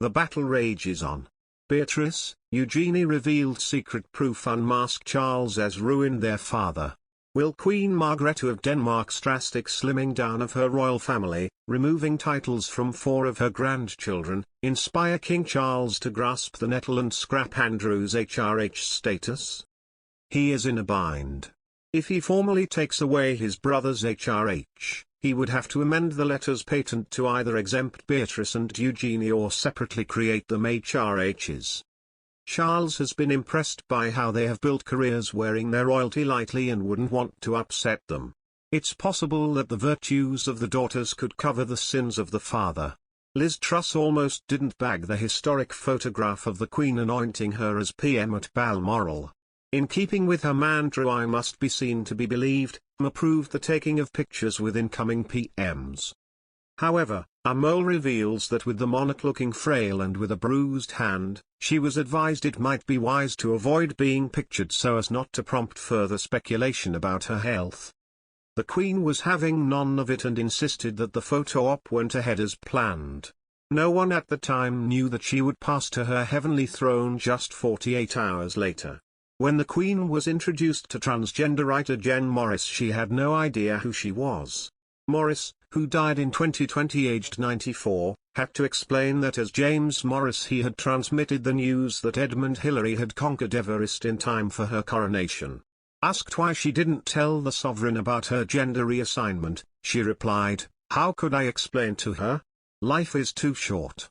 The battle rages on. Beatrice, Eugenie revealed secret proof Unmask Charles has ruined their father. Will Queen Margrethe of Denmark's drastic slimming down of her royal family, removing titles from 4 of her grandchildren, inspire King Charles to grasp the nettle and scrap Andrew's HRH status? He is in a bind. If he formally takes away his brother's HRH, he would have to amend the letters patent to either exempt Beatrice and Eugenie or separately create them HRHs. Charles has been impressed by how they have built careers wearing their royalty lightly and wouldn't want to upset them. It's possible that the virtues of the daughters could cover the sins of the father. Liz Truss almost didn't bag the historic photograph of the Queen anointing her as PM at Balmoral. In keeping with her mantra "I must be seen to be believed," approved the taking of pictures with incoming PMs. However, a mole reveals that with the monarch looking frail and with a bruised hand, she was advised it might be wise to avoid being pictured so as not to prompt further speculation about her health. The Queen was having none of it and insisted that the photo op went ahead as planned. No one at the time knew that she would pass to her heavenly throne just 48 hours later. When the Queen was introduced to transgender writer Jen Morris, she had no idea who she was. Morris, who died in 2020 aged 94, had to explain that as James Morris he had transmitted the news that Edmund Hillary had conquered Everest in time for her coronation. Asked why she didn't tell the sovereign about her gender reassignment, she replied, "How could I explain to her? Life is too short."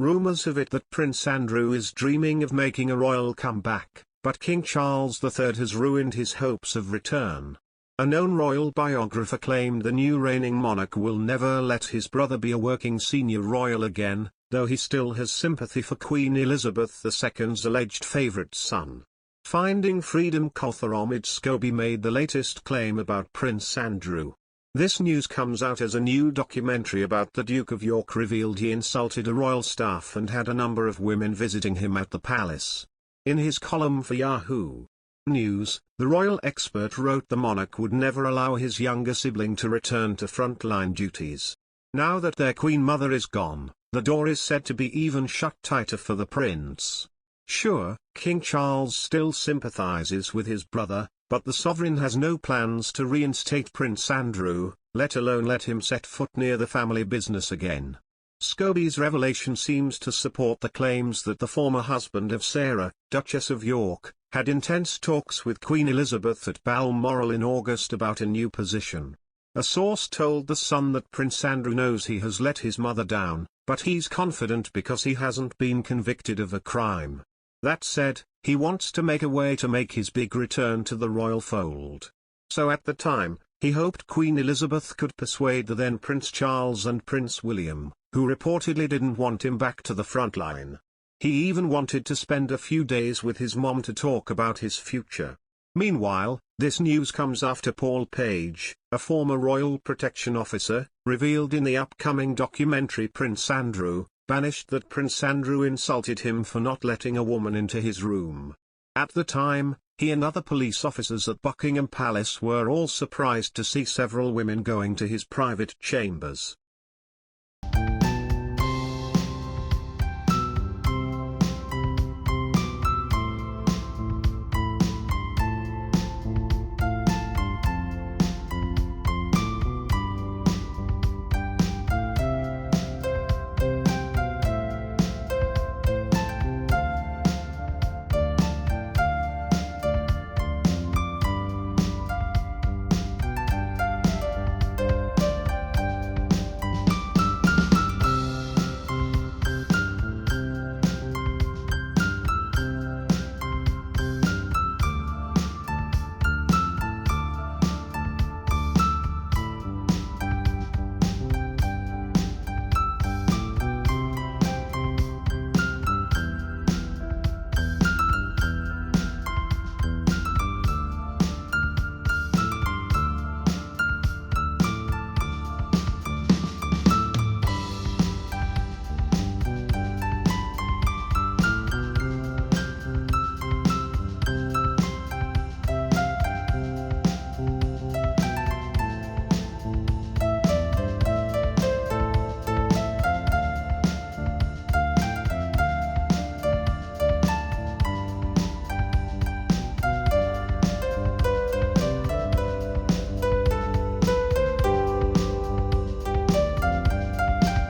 Rumors have it that Prince Andrew is dreaming of making a royal comeback, but King Charles III has ruined his hopes of return. A known royal biographer claimed the new reigning monarch will never let his brother be a working senior royal again, though he still has sympathy for Queen Elizabeth II's alleged favourite son. Finding Freedom author Omid Scobie made the latest claim about Prince Andrew. This news comes out as a new documentary about the Duke of York revealed he insulted a royal staff and had a number of women visiting him at the palace. In his column for Yahoo News, the royal expert wrote the monarch would never allow his younger sibling to return to frontline duties. Now that their queen mother is gone, the door is said to be even shut tighter for the prince. Sure, King Charles still sympathizes with his brother, but the sovereign has no plans to reinstate Prince Andrew, let alone let him set foot near the family business again. Scobie's revelation seems to support the claims that the former husband of Sarah, Duchess of York, had intense talks with Queen Elizabeth at Balmoral in August about a new position. A source told The Sun that Prince Andrew knows he has let his mother down, but he's confident because he hasn't been convicted of a crime. That said, he wants to make a way to make his big return to the royal fold. So at the time, he hoped Queen Elizabeth could persuade the then Prince Charles and Prince William, who reportedly didn't want him back to the front line. He even wanted to spend a few days with his mom to talk about his future. Meanwhile, this news comes after Paul Page, a former royal protection officer, revealed in the upcoming documentary Prince Andrew, banished that Prince Andrew insulted him for not letting a woman into his room. At the time, he and other police officers at Buckingham Palace were all surprised to see several women going to his private chambers.